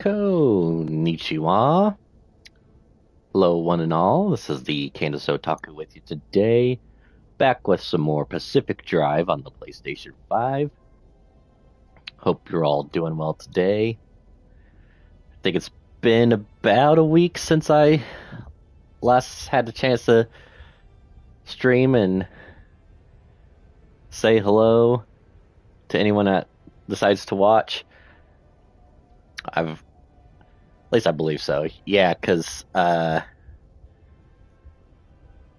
Konnichiwa. Hello, one and all. This is the Candace Otaku with you today. Back with some more Pacific Drive on the PlayStation 5. Hope you're all doing well today. I think it's been about a week since I last had the chance to stream and say hello to anyone that decides to watch. At least I believe so. Yeah, because I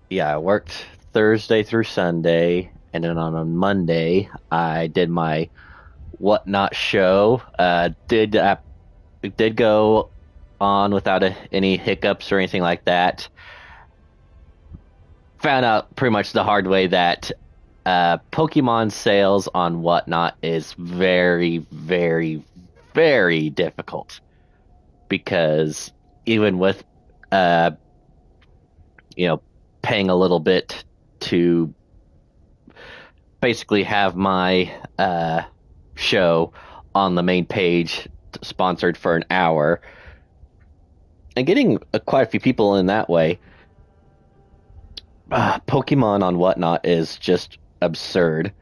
worked Thursday through Sunday, and then on a Monday I did my Whatnot show. Did go on without any hiccups or anything like that. Found out pretty much the hard way that Pokemon sales on Whatnot is very, very, very difficult, because even with paying a little bit to basically have my show on the main page sponsored for an hour and getting quite a few people in that way, Pokemon on Whatnot is just absurd.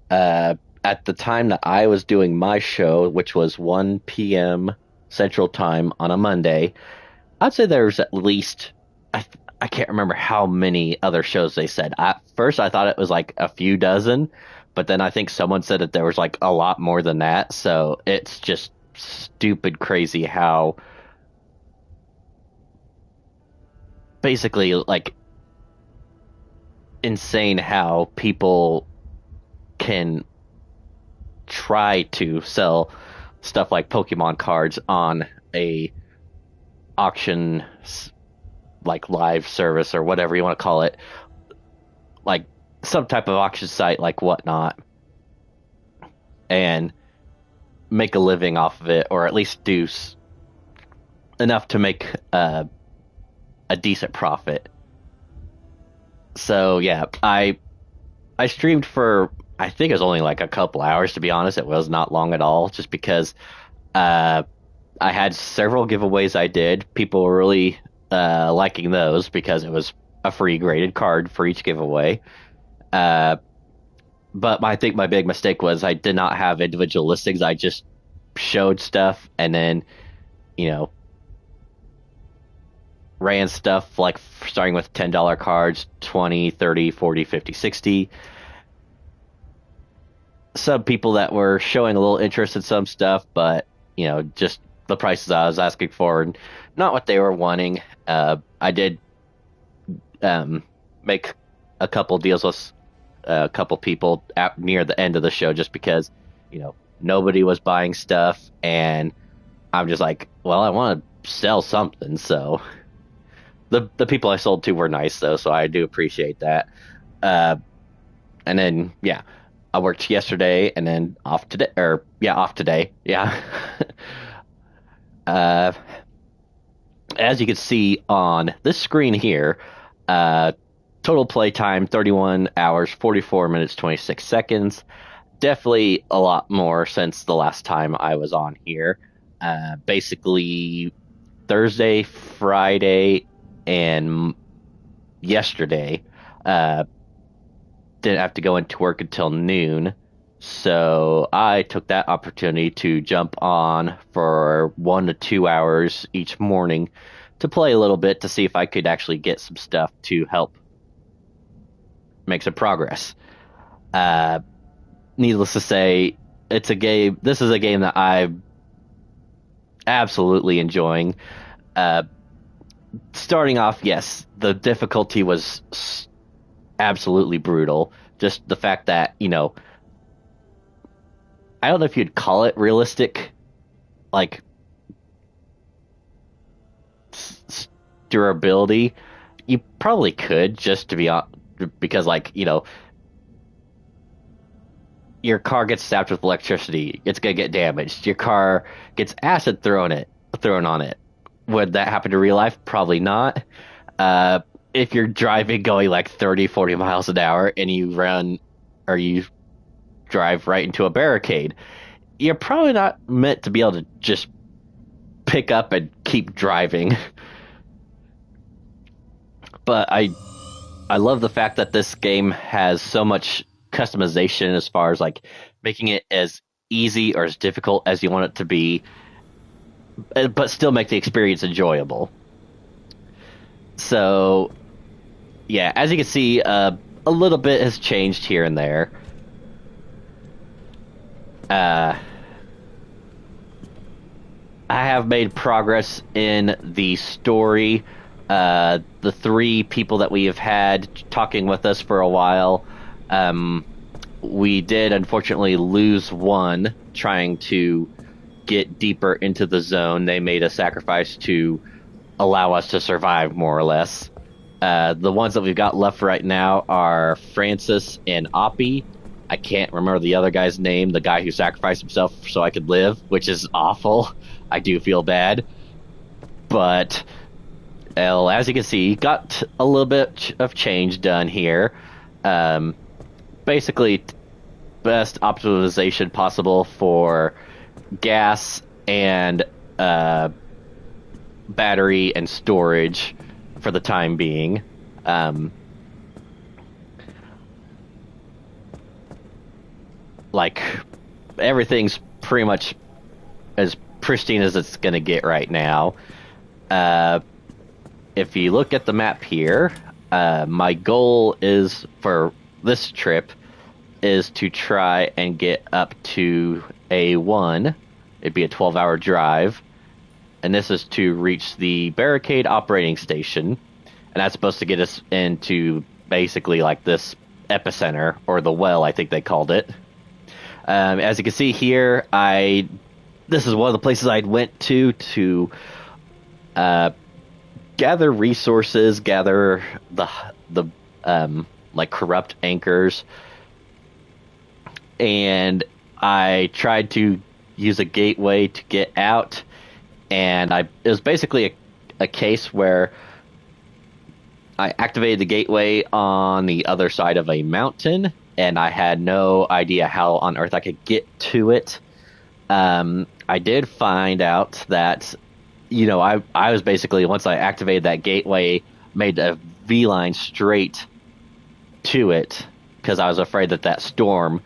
At the time that I was doing my show, which was 1 p.m. Central Time on a Monday, I'd say there's at least, I can't remember how many other shows they said. At first, I thought it was like a few dozen, but then I think someone said that there was like a lot more than that. So it's just stupid crazy how basically like insane how people can try to sell stuff like Pokemon cards on a auction, like live service or whatever you want to call it, like some type of auction site like Whatnot, and make a living off of it, or at least do enough to make a decent profit. So yeah, I streamed for, I think it was only like a couple hours, to be honest. It was not long at all, just because I had several giveaways I did. People were really liking those because it was a free graded card for each giveaway. But I think my big mistake was I did not have individual listings. I just showed stuff and then, ran stuff like starting with $10 cards, 20, 30, 40, 50, 60. Some people that were showing a little interest in some stuff, but just the prices I was asking for and not what they were wanting. I did make a couple deals with a couple people near the end of the show, just because nobody was buying stuff, and I'm just like, well, I want to sell something. So the people I sold to were nice though, so I do appreciate that. And then I worked yesterday and then off today. Yeah. As you can see on this screen here, total playtime 31 hours, 44 minutes, 26 seconds. Definitely a lot more since the last time I was on here. Basically, Thursday, Friday, and yesterday, didn't have to go into work until noon. So I took that opportunity to jump on for 1 to 2 hours each morning to play a little bit, to see if I could actually get some stuff to help make some progress. Needless to say, this is a game that I'm absolutely enjoying. Starting off, yes, the difficulty was absolutely brutal. Just the fact that, I don't know if you'd call it realistic, like durability. You probably could, just to be honest, because your car gets zapped with electricity, it's gonna get damaged. Your car gets acid thrown on it. Would that happen to real life? Probably not. If you're driving going like 30, 40 miles an hour and you drive right into a barricade, you're probably not meant to be able to just pick up and keep driving. But I love the fact that this game has so much customization as far as like making it as easy or as difficult as you want it to be, but still make the experience enjoyable. So, yeah, as you can see, a little bit has changed here and there. I have made progress in the story. The three people that we have had talking with us for a while, we did unfortunately lose one trying to get deeper into the zone. They made a sacrifice to allow us to survive, more or less. The ones that we've got left right now are Francis and Oppie. I can't remember the other guy's name, the guy who sacrificed himself so I could live, which is awful. I do feel bad. But, well, as you can see, got a little bit of change done here. Basically, best optimization possible for gas and battery and storage for the time being. Like, everything's pretty much as pristine as it's going to get right now. If you look at the map here, my goal is for this trip is to try and get up to A1. It'd be a 12-hour drive. And this is to reach the Barricade Operating Station. And that's supposed to get us into basically like this epicenter, or the well, I think they called it. As you can see here, this is one of the places I went to gather resources, gather the like corrupt anchors, and I tried to use a gateway to get out. And it was basically a case where I activated the gateway on the other side of a mountain, and I had no idea how on earth I could get to it. I did find out that, I was basically, once I activated that gateway, made a V-line straight to it, because I was afraid that storm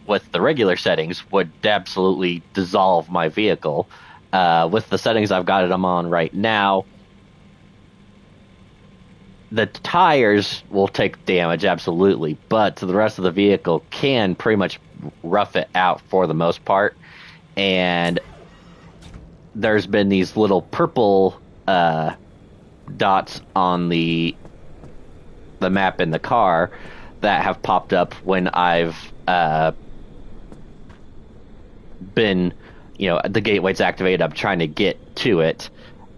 with the regular settings would absolutely dissolve my vehicle. With the settings I've got them on right now, the tires will take damage, absolutely, but the rest of the vehicle can pretty much rough it out for the most part. And there's been these little purple dots on the map in the car that have popped up when I've been, the gateway's activated. I'm trying to get to it.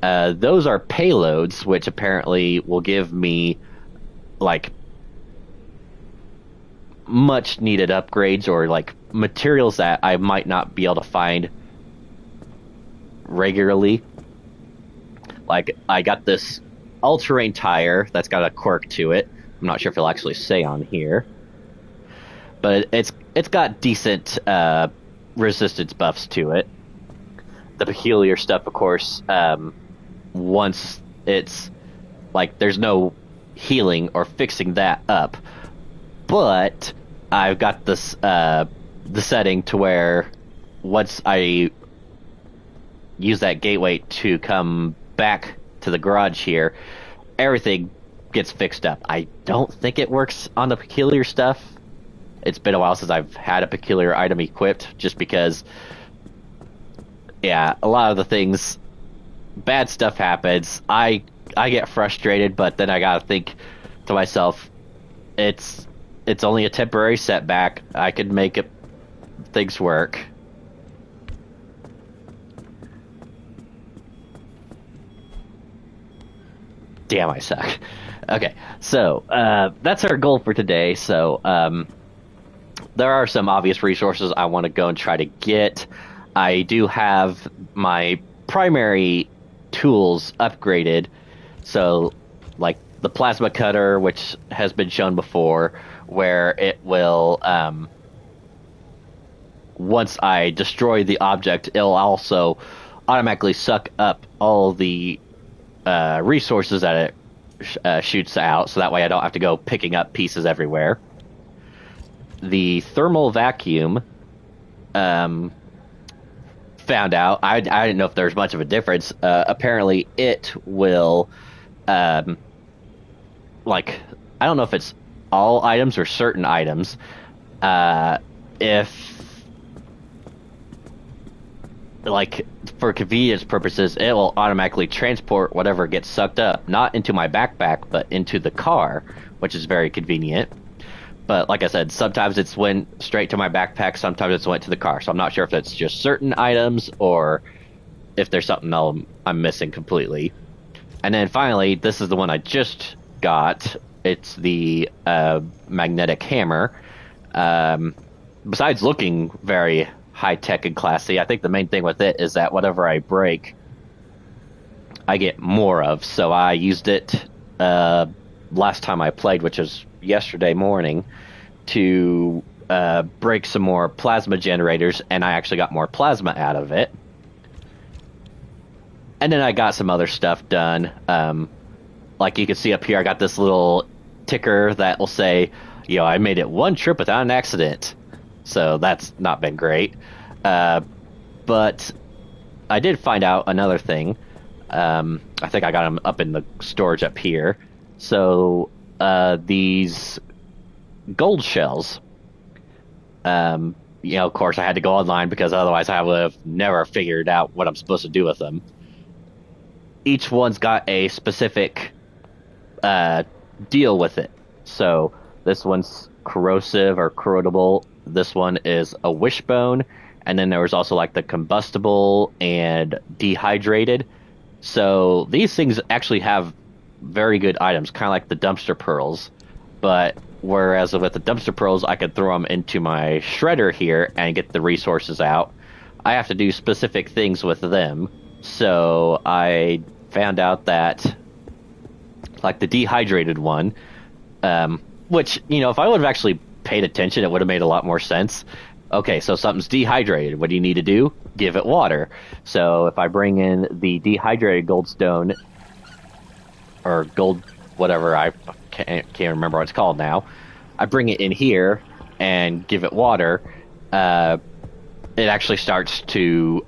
Those are payloads, which apparently will give me like much needed upgrades, or like materials that I might not be able to find regularly. Like, I got this all-terrain tire that's got a quirk to it. I'm not sure if it'll actually say on here, but it's got decent resistance buffs to it. The peculiar stuff, of course, once it's like, there's no healing or fixing that up, but I've got this the setting to where once I use that gateway to come back to the garage here, everything gets fixed up. I don't think it works on the peculiar stuff. It's been a while since I've had a peculiar item equipped, just because, yeah, a lot of the things, bad stuff happens. I get frustrated, but then I gotta think to myself, it's only a temporary setback. I can make things work. Damn, I suck. Okay, so that's our goal for today. So there are some obvious resources I want to go and try to get. I do have my primary tools upgraded, so like the plasma cutter, which has been shown before, where it will, once I destroy the object, it'll also automatically suck up all the resources that it shoots out, so that way I don't have to go picking up pieces everywhere. The thermal vacuum, found out, I didn't know if there's much of a difference. Apparently, it will, like, I don't know if it's all items or certain items. If, like, for convenience purposes, it will automatically transport whatever gets sucked up, not into my backpack, but into the car, which is very convenient. But like I said, sometimes it's went straight to my backpack, sometimes it's went to the car. So I'm not sure if it's just certain items or if there's something else I'm missing completely. And then finally, this is the one I just got. It's the magnetic hammer. Besides looking very high-tech and classy, I think the main thing with it is that whatever I break, I get more of. So I used it last time I played, which was yesterday morning, to break some more plasma generators, and I actually got more plasma out of it. And then I got some other stuff done. Like you can see up here, I got this little ticker that will say, I made it one trip without an accident. So that's not been great. But I did find out another thing. I think I got them up in the storage up here. So these gold shells, of course I had to go online because otherwise I would have never figured out what I'm supposed to do with them. Each one's got a specific deal with it. So this one's corrosive or corrodable. This one is a wishbone. And then there was also like the combustible and dehydrated. So these things actually have very good items, kind of like the dumpster pearls. But whereas with the dumpster pearls, I could throw them into my shredder here and get the resources out, I have to do specific things with them. So I found out that, like the dehydrated one, which, if I would have actually paid attention, it would have made a lot more sense. Okay, so something's dehydrated. What do you need to do? Give it water. So if I bring in the dehydrated goldstone, or gold, whatever, I can't remember what it's called now. I bring it in here and give it water. It actually starts to,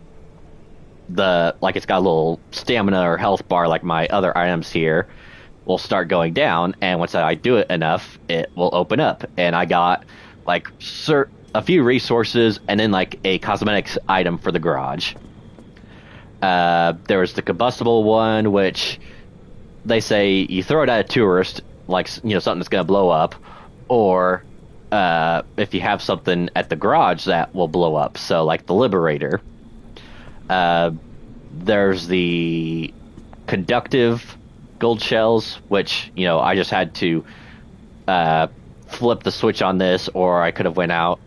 it's got a little stamina or health bar like my other items here will start going down, and once I do it enough, it will open up. And I got a few resources and then like a cosmetics item for the garage. There was the combustible one, which they say you throw it at a tourist, like something that's going to blow up, or if you have something at the garage that will blow up, so like the Liberator. There's the conductive gold shells, which I just had to flip the switch on this, or I could have went out,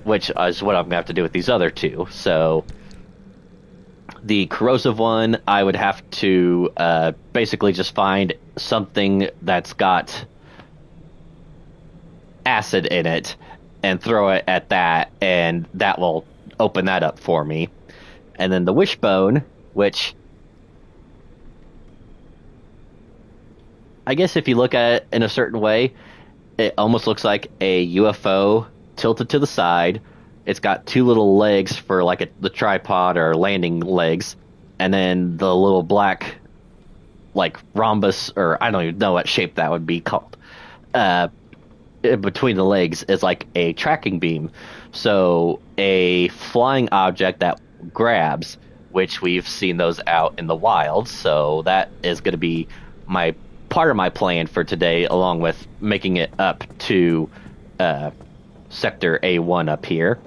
which is what I'm gonna have to do with these other two. So the corrosive one, I would have to basically just find something that's got acid in it and throw it at that, and that will open that up for me. And then the wishbone, which I guess if you look at it in a certain way, it almost looks like a UFO tilted to the side. It's got two little legs for like the tripod or landing legs, and then the little black like rhombus, or I don't even know what shape that would be called, between the legs is like a tracking beam. So a flying object that grabs, which we've seen those out in the wild. So that is going to be my part of my plan for today, along with making it up to Sector A1 up here,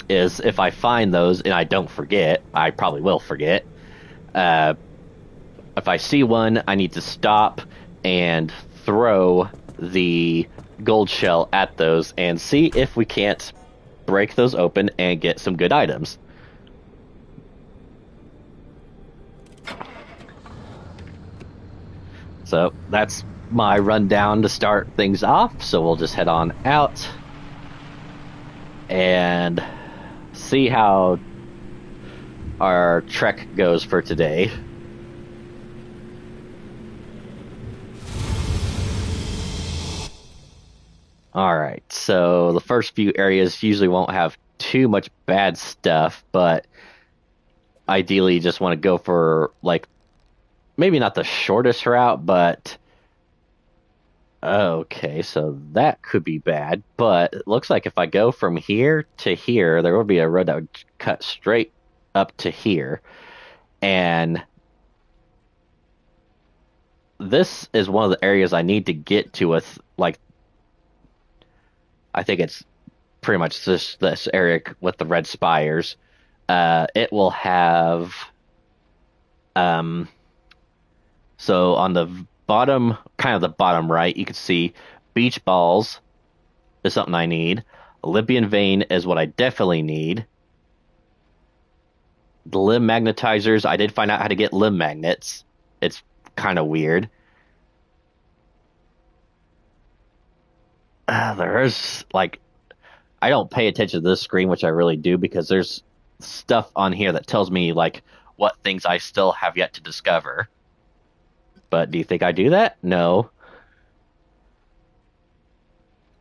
is if I find those and I don't forget, I probably will forget, if I see one, I need to stop and throw the gold shell at those and see if we can't break those open and get some good items. So that's my rundown to start things off. So we'll just head on out and see how our trek goes for today. Alright, so the first few areas usually won't have too much bad stuff, but ideally you just want to go for, like, maybe not the shortest route, but okay, so that could be bad, but it looks like if I go from here to here, there will be a road that would cut straight up to here, and this is one of the areas I need to get to with, like, I think it's pretty much this area with the red spires. It will have, um, so on the bottom, kind of the bottom right, you can see beach balls is something I need. Olympian vein is what I definitely need. The limb magnetizers, I did find out how to get limb magnets. It's kind of weird. There's, like, I don't pay attention to this screen, which I really do, because there's stuff on here that tells me, like, what things I still have yet to discover. But do you think I do that? No.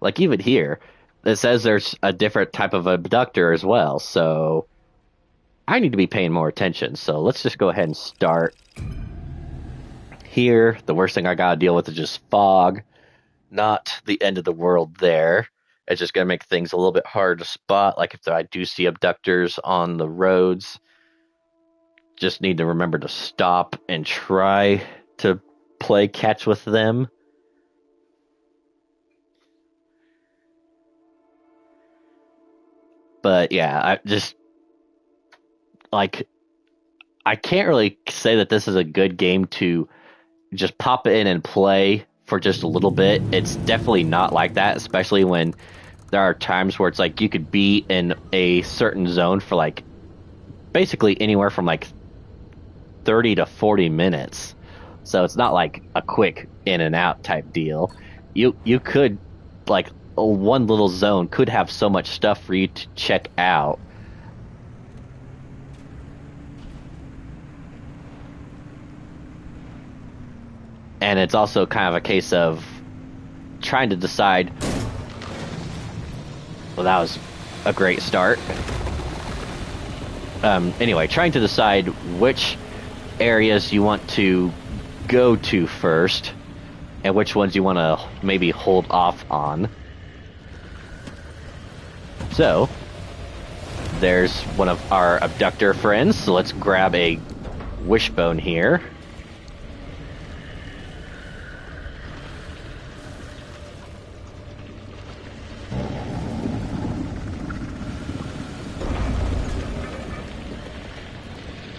Like, even here, it says there's a different type of abductor as well, so I need to be paying more attention. So let's just go ahead and start here. The worst thing I gotta deal with is just fog. Not the end of the world there. It's just gonna make things a little bit harder to spot. Like if I do see abductors on the roads, just need to remember to stop and try to play catch with them. But yeah, I just, like, I can't really say that this is a good game to just pop in and play for just a little bit. It's definitely not like that, especially when there are times where it's like you could be in a certain zone for, like, basically anywhere from like 30 to 40 minutes. So it's not like a quick in and out type deal. You could, like, one little zone could have so much stuff for you to check out. And it's also kind of a case of trying to decide. Well, that was a great start. Anyway, trying to decide which areas you want to go to first and which ones you want to maybe hold off on. So, there's one of our abductor friends, so let's grab a wishbone here.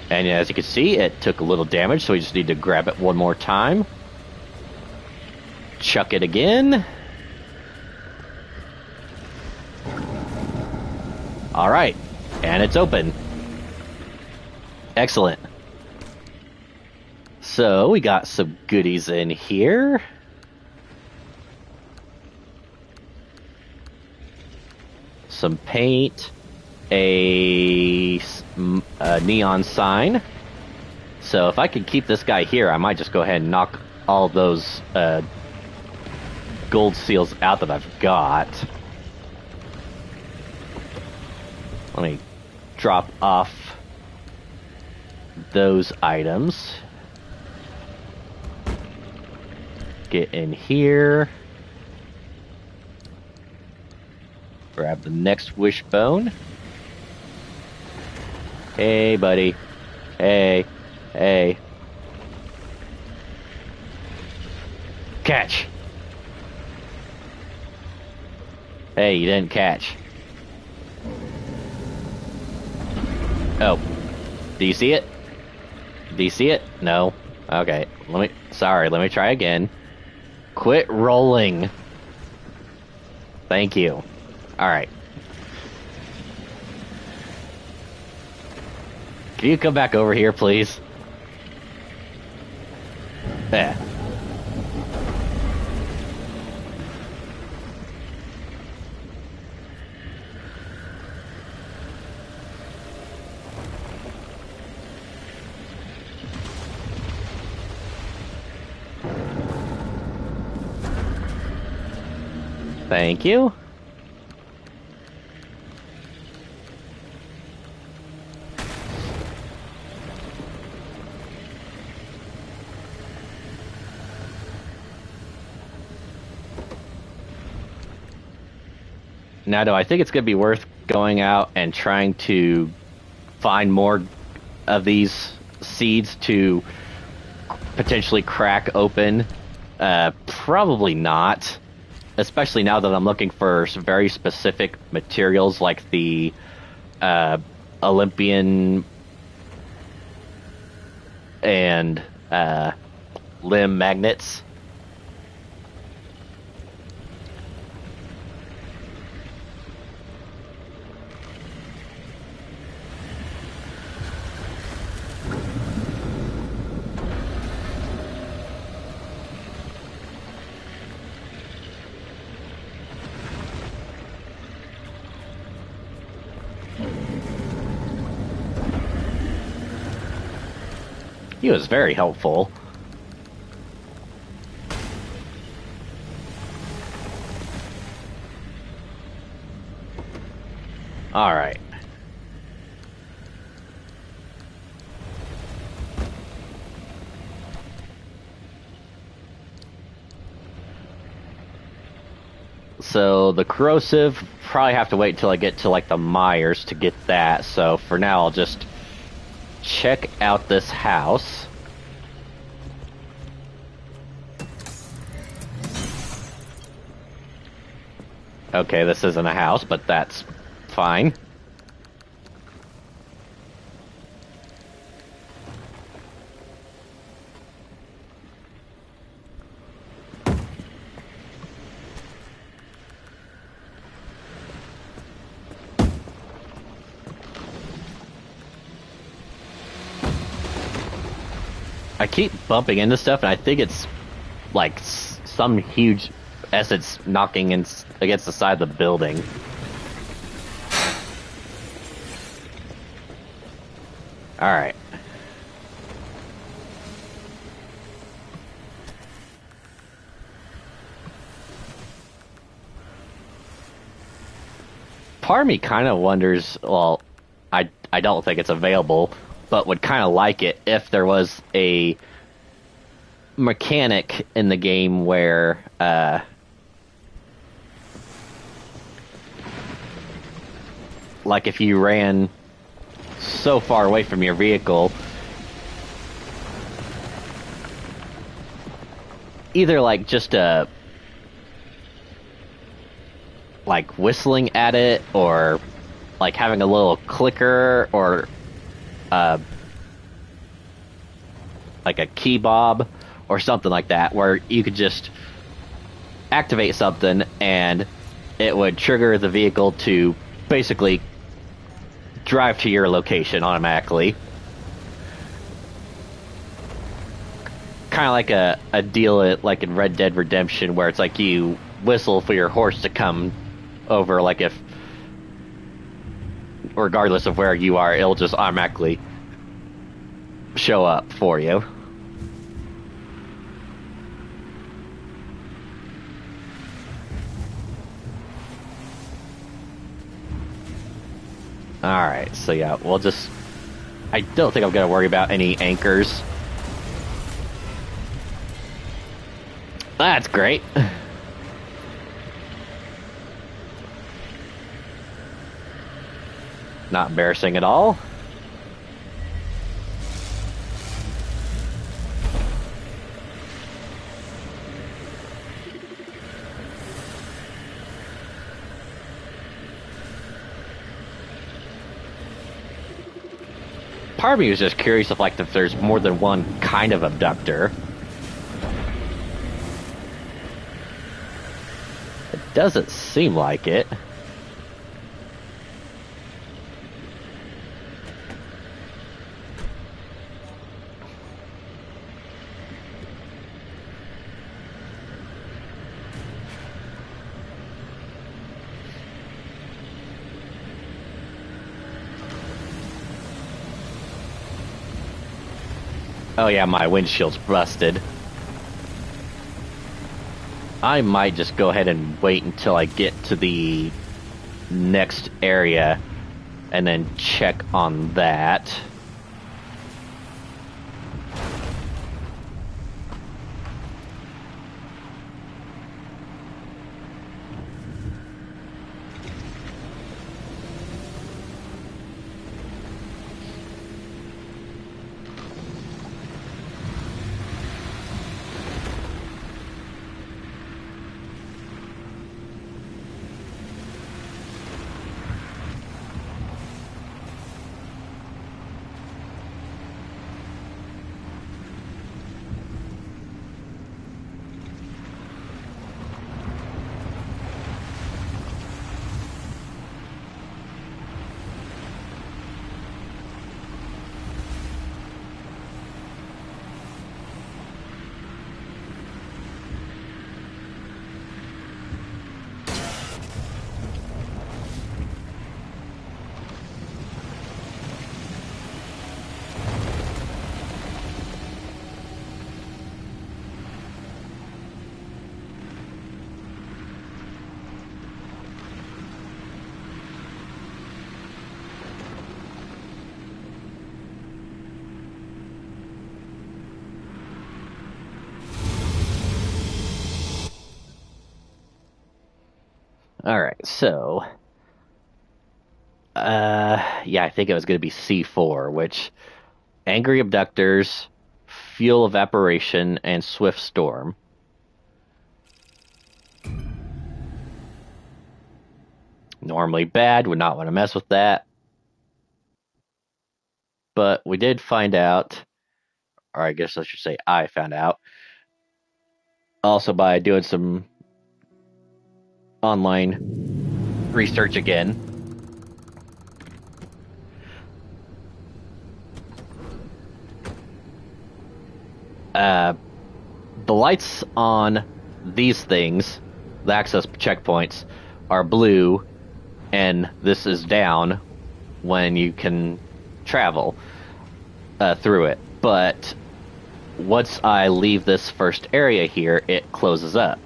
And as you can see, it took a little damage, so we just need to grab it one more time. Chuck it again. Alright, and it's open. Excellent. So, we got some goodies in here. Some paint. A neon sign. So if I could keep this guy here, I might just go ahead and knock all those gold seals out that I've got. Let me drop off those items. Get in here. Grab the next wishbone. Hey, buddy. Hey. Hey. Catch. Hey, you didn't catch. Oh. Do you see it? Do you see it? No. Okay. Let me try again. Quit rolling. Thank you. Alright. Can you come back over here, please? Yeah. Thank you. Now, do I think it's going to be worth going out and trying to find more of these seeds to potentially crack open? Probably not. Especially now that I'm looking for some very specific materials like the Olympian and limb magnets. He was very helpful. All right. So the corrosive, probably have to wait until I get to like the Myers to get that. So for now, I'll just check out this house. Okay, this isn't a house, but that's fine. I keep bumping into stuff, and I think it's like some huge essence knocking against the side of the building. All right. Part of me kind of wonders, well, I don't think it's available, but would kind of like it if there was a mechanic in the game where like if you ran so far away from your vehicle, either like just like whistling at it, or like having a little clicker, or like a key bob or something like that, where you could just activate something and it would trigger the vehicle to basically drive to your location automatically. Kind of like a deal like in Red Dead Redemption, where it's like you whistle for your horse to come over, like if regardless of where you are, it'll just automatically show up for you. Alright, so yeah, we'll just... I don't think I'm going to worry about any anchors. That's great. Not embarrassing at all. Part of me was just curious if there's more than one kind of abductor. It doesn't seem like it. Oh yeah, my windshield's busted. I might just go ahead and wait until I get to the next area and then check on that. Alright, so yeah, I think it was going to be C4, which angry abductors, fuel evaporation, and swift storm. Normally bad, would not want to mess with that. But we did find out, or I guess I should say I found out, also by doing some online research again. The lights on these things, the access checkpoints, are blue, and this is down when you can travel through it. But once I leave this first area here, it closes up.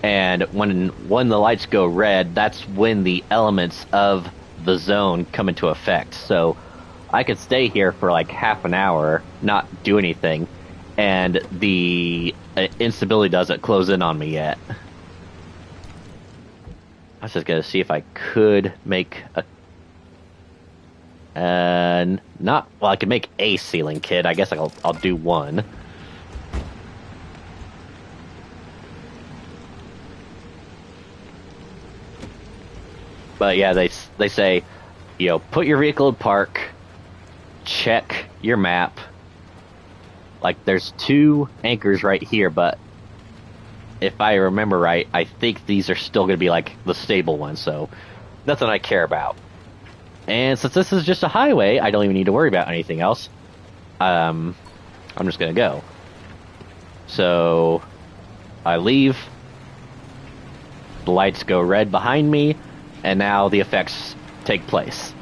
And when the lights go red, that's when the elements of the zone come into effect. So I could stay here for like half an hour, not do anything, and the instability doesn't close in on me yet. I was just gonna see if I could make a not well. I could make a ceiling kit. I guess I'll do one. But yeah, they say, you know, put your vehicle in park, check your map. Like, there's 2 anchors right here, but if I remember right, I think these are still going to be like the stable ones, so nothing I care about. And since this is just a highway, I don't even need to worry about anything else. I'm just going to go. So I leave. The lights go red behind me, and now the effects take place.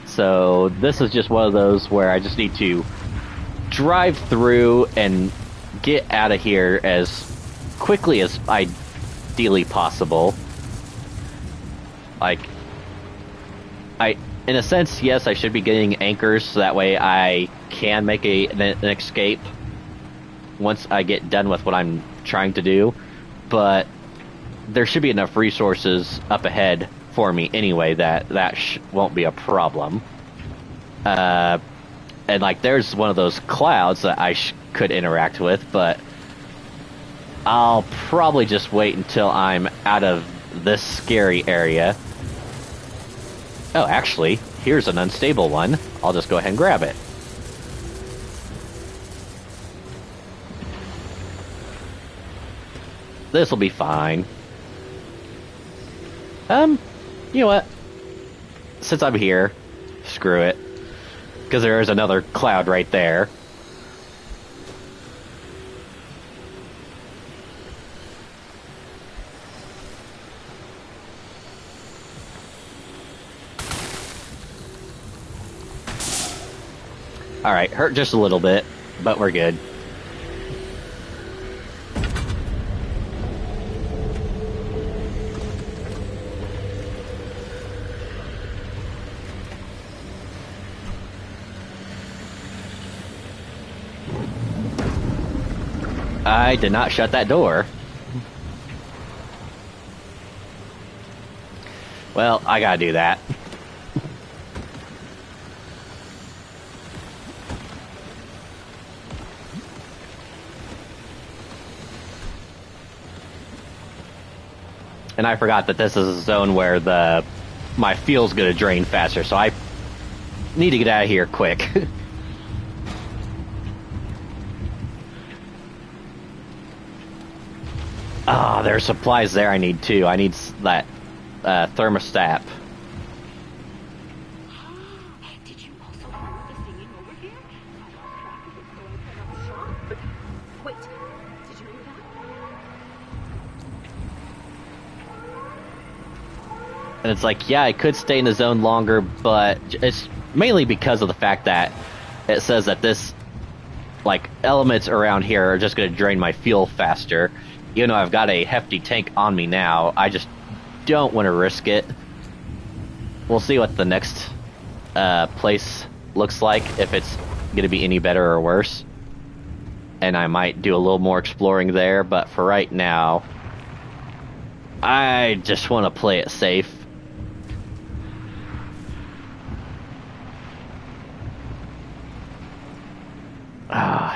So this is just one of those where I just need to drive through and get out of here as quickly as ideally possible. Like, in a sense, yes, I should be getting anchors so that way I can make an escape once I get done with what I'm trying to do. But there should be enough resources up ahead for me anyway that won't be a problem. And like, there's one of those clouds that I could interact with, but I'll probably just wait until I'm out of this scary area. Oh, actually, here's an unstable one. I'll just go ahead and grab it. This'll be fine. You know what? Since I'm here, screw it. Because there is another cloud right there. Alright, hurt just a little bit, but we're good. I did not shut that door. Well, I gotta do that. And I forgot that this is a zone where my fuel's gonna drain faster, so I need to get out of here quick. Ah, there are supplies there I need too. I need that thermostat. Did you also hear the singing over here? I lost track of it, so I turned off the shop. Wait, did you hear that? And it's like, yeah, I could stay in the zone longer, but it's mainly because of the fact that it says that this, like, elements around here are just going to drain my fuel faster. Even though I've got a hefty tank on me now, I just don't want to risk it. We'll see what the next place looks like, if it's going to be any better or worse. And I might do a little more exploring there, but for right now, I just want to play it safe.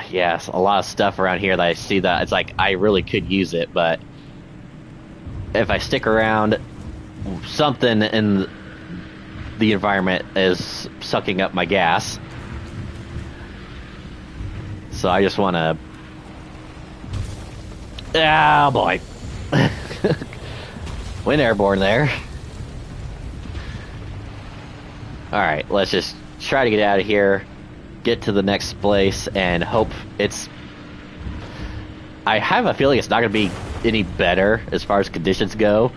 Yes, a lot of stuff around here that I see that it's like I really could use it, but if I stick around, something in the environment is sucking up my gas. So I just want to... Ah, boy. Went airborne there. Alright, let's just try to get out of here, get to the next place, and hope it's... I have a feeling it's not going to be any better as far as conditions go.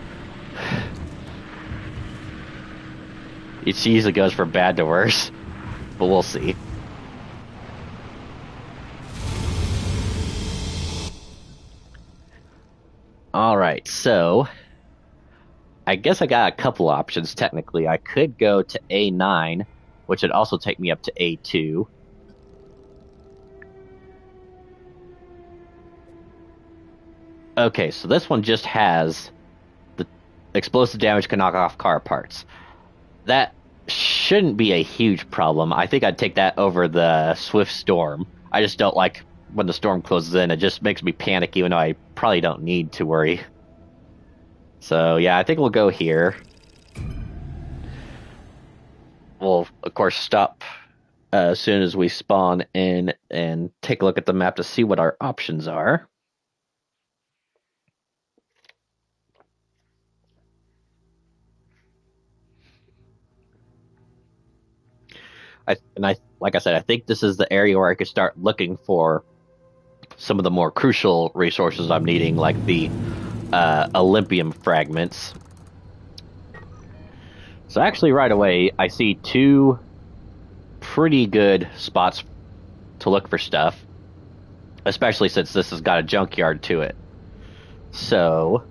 It usually goes from bad to worse, but we'll see. Alright, so... I guess I got a couple options, technically. I could go to A9, which would also take me up to A2. Okay, so this one just has the explosive damage can knock off car parts. That shouldn't be a huge problem. I think I'd take that over the Swift Storm. I just don't like when the storm closes in. It just makes me panic, even though I probably don't need to worry. So yeah, I think we'll go here. We'll, of course, stop as soon as we spawn in and take a look at the map to see what our options are. Like I said, I think this is the area where I could start looking for some of the more crucial resources I'm needing, like the Olympium fragments. So actually, right away, I see two pretty good spots to look for stuff, especially since this has got a junkyard to it. So,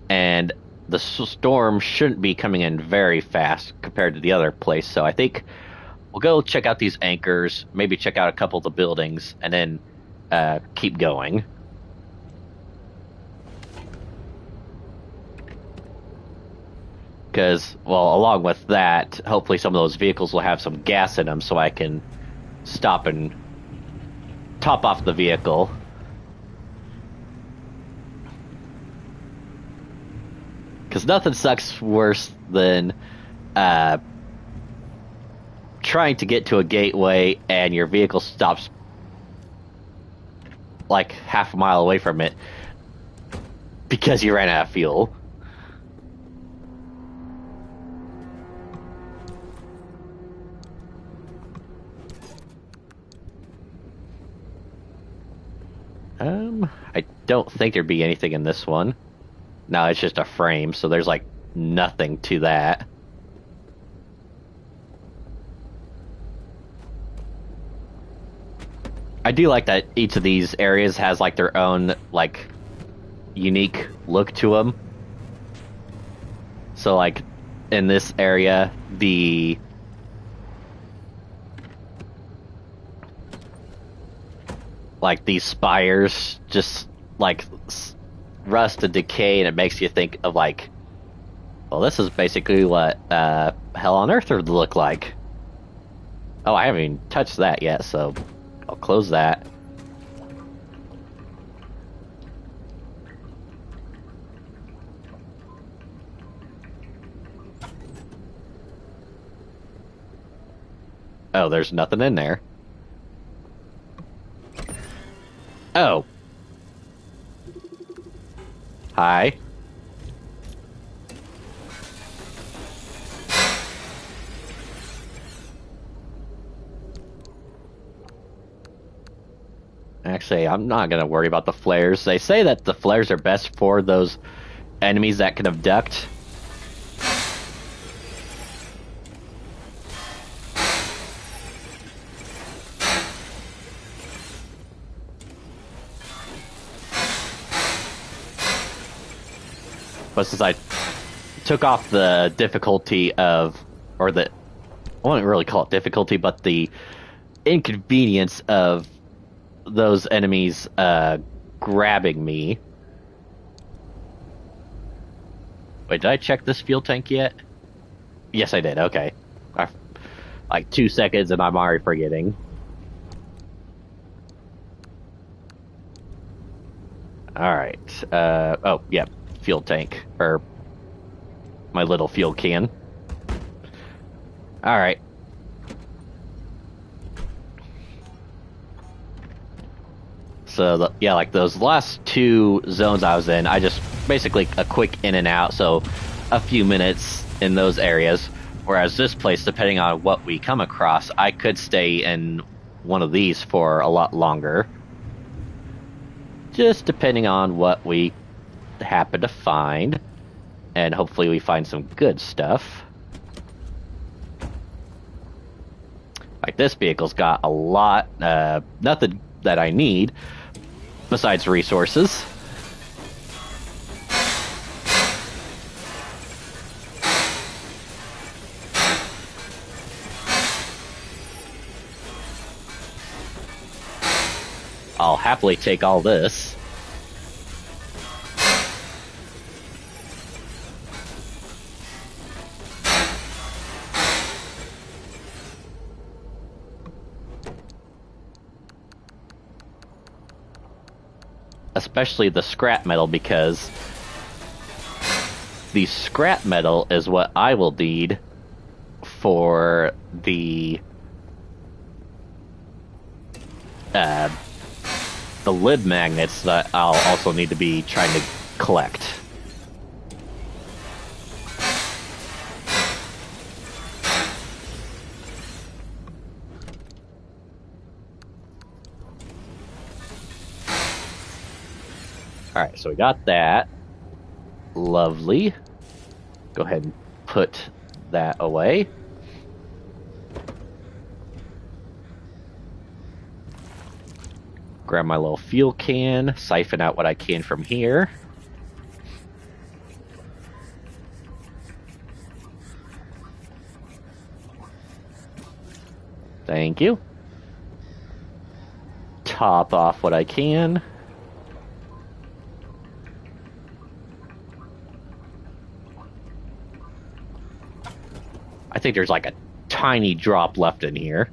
and the storm shouldn't be coming in very fast compared to the other place, so I think we'll go check out these anchors, maybe check out a couple of the buildings, and then keep going. Because, well, along with that, hopefully some of those vehicles will have some gas in them so I can stop and top off the vehicle. Because nothing sucks worse than trying to get to a gateway and your vehicle stops like half a mile away from it because you ran out of fuel. I don't think there'd be anything in this one. No, it's just a frame, so there's like nothing to that. I do like that each of these areas has like their own like unique look to them. So like in this area, the like these spires just like rust and decay, and it makes you think of like, well, this is basically what hell on earth would look like. Oh, I haven't even touched that yet, so I'll close that. Oh, there's nothing in there. Oh. Hi. Actually, I'm not going to worry about the flares. They say that the flares are best for those enemies that can abduct. But since I took off the difficulty of, or the, I wouldn't really call it difficulty, but the inconvenience of those enemies grabbing me. Wait, did I check this fuel tank yet? Yes, I did. Okay. Like 2 seconds and I'm already forgetting. Alright. Oh, yeah. Fuel tank. Or my little fuel can. Alright. So, yeah, like those last 2 zones I was in, I just basically a quick in and out, so a few minutes in those areas. Whereas this place, depending on what we come across, I could stay in one of these for a lot longer. Just depending on what we happen to find. And hopefully we find some good stuff. Like this vehicle's got a lot, nothing that I need besides resources. I'll happily take all this. Especially the scrap metal, because the scrap metal is what I will need for the lid magnets that I'll also need to be trying to collect. Alright, so we got that. Lovely. Go ahead and put that away. Grab my little fuel can, siphon out what I can from here. Thank you. Top off what I can. I think there's like a tiny drop left in here.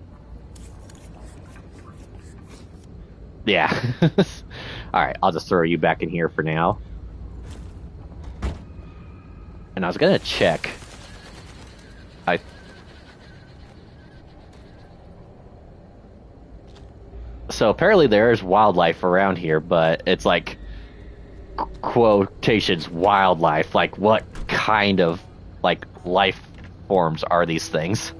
Yeah. Alright, I'll just throw you back in here for now. And I was gonna check. So apparently there is wildlife around here, but it's like quotations wildlife. Like what kind of like life forms are these things?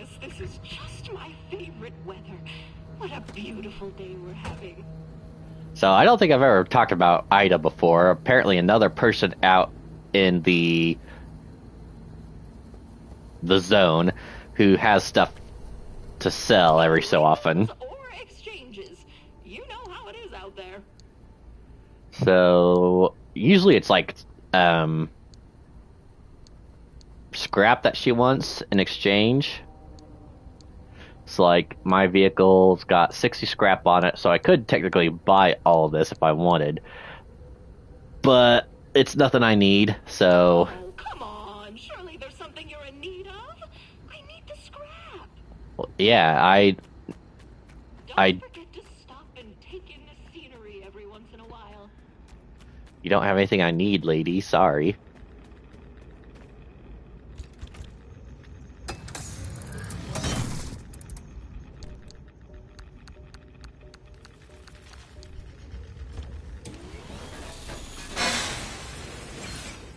glorious. This is just my favorite weather. What a beautiful day we're having. So I don't think I've ever talked about Ida before. Apparently another person out in the zone who has stuff to sell every so often. Or exchanges. You know how it is out there. So usually it's like scrap that she wants in exchange. So like my vehicle's got 60 scrap on it, so I could technically buy all of this if I wanted. But it's nothing I need, so Oh, come on. Surely there's something you're in need of. I need the scrap. yeah, Don't forget to stop and take in the scenery every once in a while. you don't have anything I need, lady. Sorry.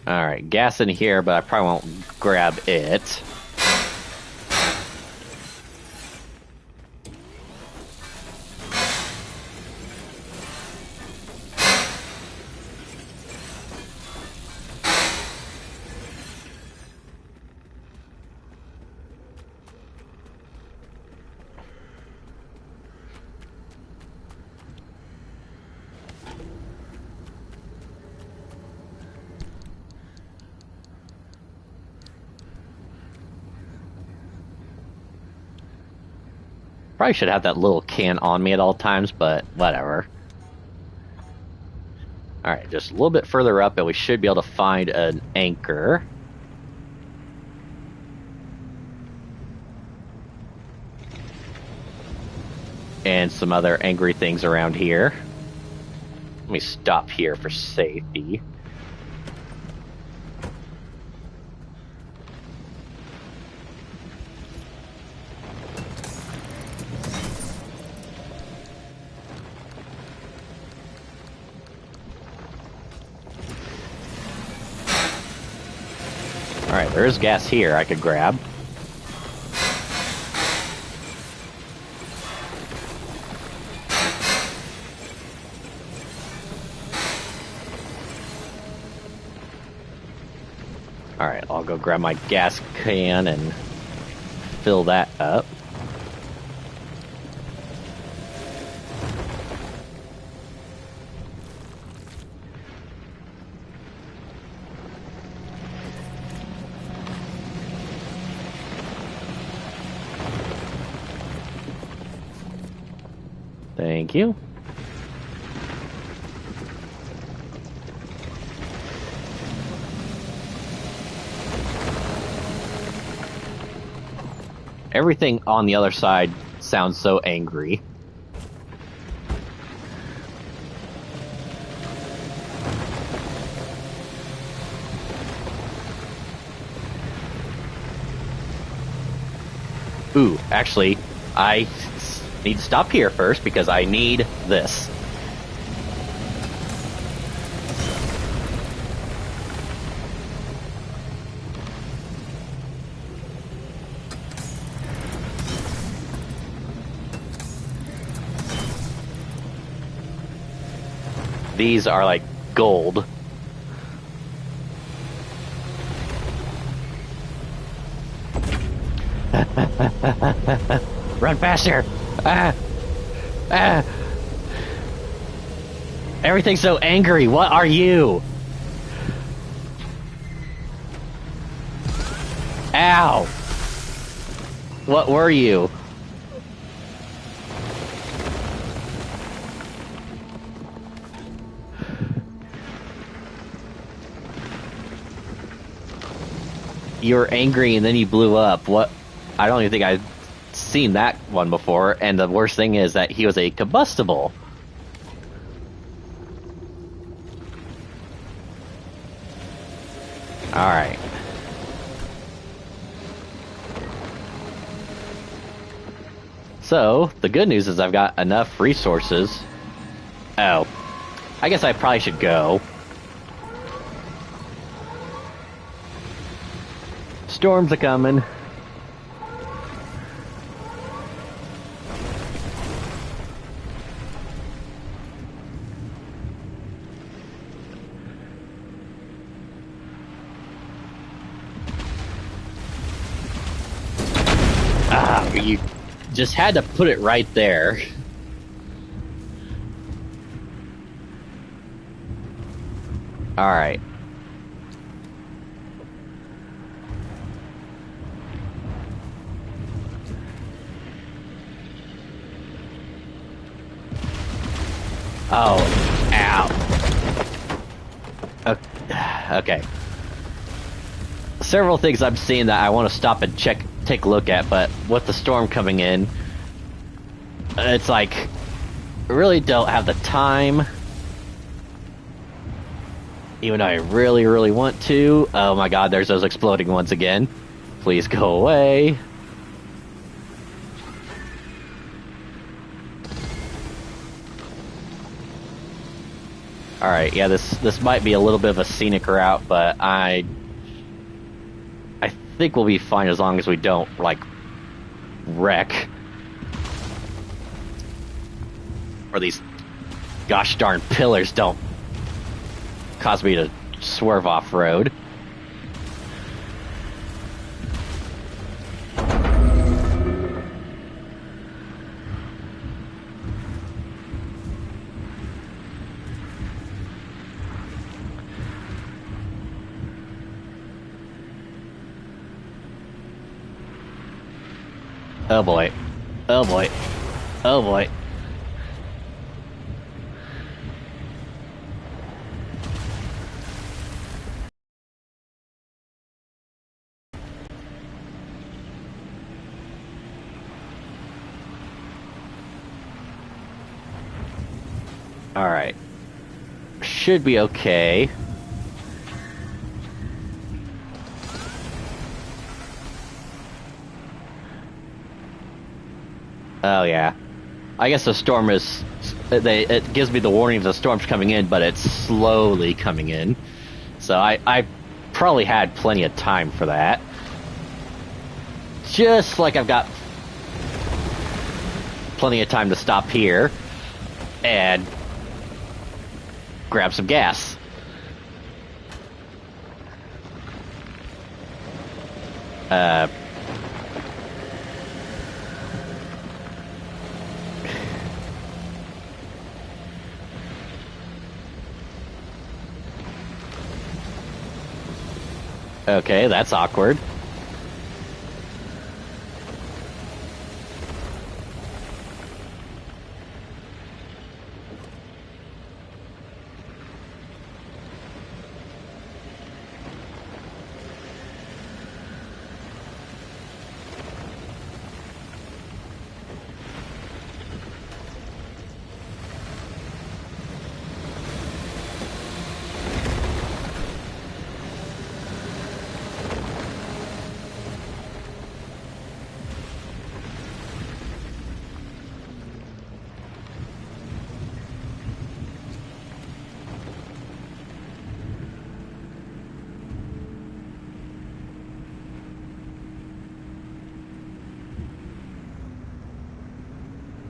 Alright, gas in here, but I probably won't grab it. Probably should have that little can on me at all times, but whatever. Alright, just a little bit further up and we should be able to find an anchor. And some other angry things around here. Let me stop here for safety. Alright, there is gas here I could grab. Alright, I'll go grab my gas can and fill that up. Thank you. Everything on the other side sounds so angry. Ooh, actually, I need to stop here first because I need this. These are like gold. Run faster! Everything's so angry. What are you? Ow! What were you? You were angry and then you blew up. What? I don't even think I've seen that one before. And the worst thing is that he was a combustible. Alright. So, the good news is I've got enough resources. Oh. I guess I probably should go. Storms are coming. You just had to put it right there. Alright. Oh, ow. Okay. Several things I'm seeing that I want to stop and take a look at, but with the storm coming in, it's like, I really don't have the time. Even though I really, really want to. Oh my god, there's those exploding ones again. Please go away. Alright, yeah, this might be a little bit of a scenic route, but I think we'll be fine as long as we don't, like, wreck. Or these gosh darn pillars don't cause me to swerve off-road. Oh boy. Oh boy. Oh boy. Alright. Should be okay. Oh yeah. I guess the storm is... It gives me the warning the storm's coming in, but it's slowly coming in. So I probably had plenty of time for that. Just like I've got plenty of time to stop here and grab some gas. Okay, that's awkward.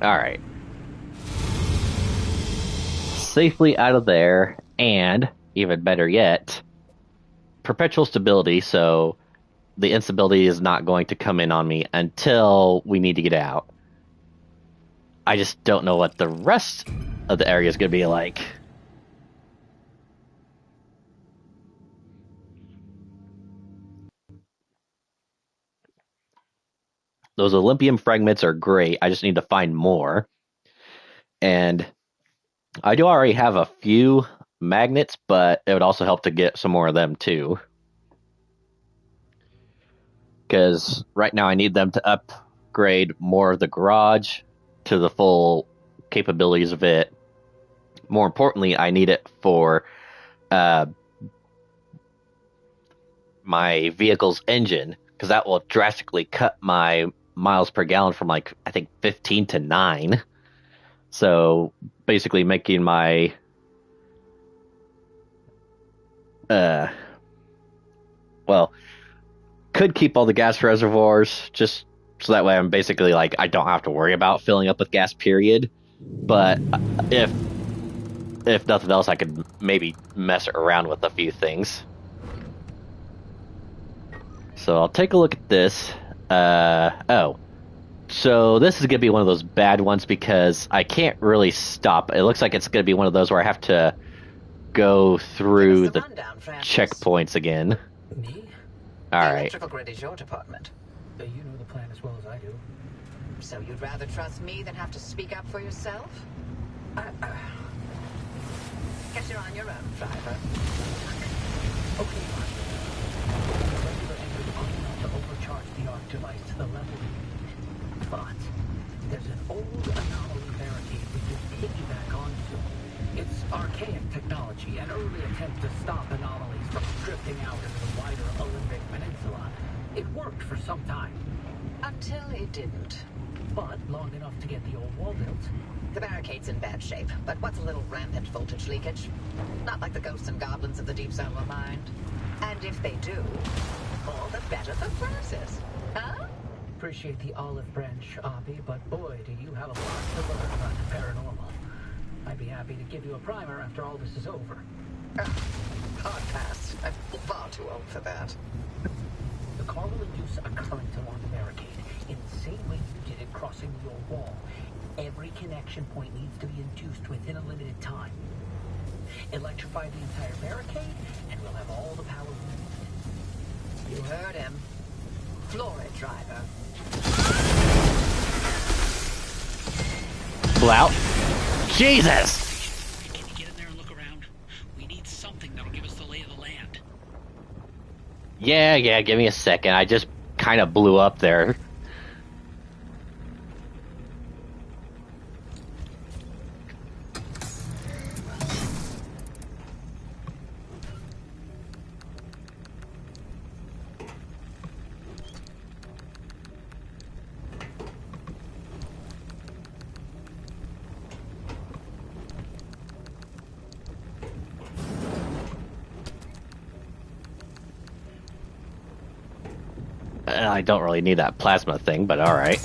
Alright. Safely out of there, and, even better yet, perpetual stability, so the instability is not going to come in on me until we need to get out. I just don't know what the rest of the area is going to be like. Those Olympium fragments are great. I just need to find more. And I do already have a few magnets, but it would also help to get some more of them too. Because right now I need them to upgrade more of the garage to the full capabilities of it. More importantly, I need it for my vehicle's engine, because that will drastically cut my miles per gallon from, like, I think 15 to 9. So basically making my well, could keep all the gas reservoirs just so that way I'm basically, like, I don't have to worry about filling up with gas, period. But if nothing else, I could maybe mess around with a few things. So I'll take a look at this. Oh, So this is gonna be one of those bad ones because I can't really stop. It looks like it's gonna be one of those where I have to go through Give us the rundown, Francis. checkpoints again. Me? All The right. electrical grid is your department. You know the plan as well as I do. So you'd rather trust me than have to speak up for yourself? Guess you're on your own, driver. Okay, fine. The regular engine on enough to overcharge the arc device to the level we need. But there's an old anomaly barricade we can piggyback onto. It's archaic technology, an early attempt to stop anomalies from drifting out into the wider Olympic Peninsula. It worked for some time, Until it didn't. but long enough to get the old wall built. The barricade's in bad shape, but what's a little rampant voltage leakage? Not like the ghosts and goblins of the deep zone will mind. And if they do, all the better for Francis. Huh? Appreciate the olive branch, Abby, but boy, do you have a lot to learn about the paranormal. I'd be happy to give you a primer after all this is over. Hard pass. I'm far too old for that. The car will induce a current along the barricade, in the same way you did it crossing the old wall. Every connection point needs to be induced within a limited time. Electrify the entire barricade, and we'll have all the power we need. You heard him. Floor it, driver. Pull out. Jesus. Can you get in there and look around? We need something that'll give us the lay of the land. Yeah. Give me a second. I just kind of blew up there. I don't really need that plasma thing, but all right.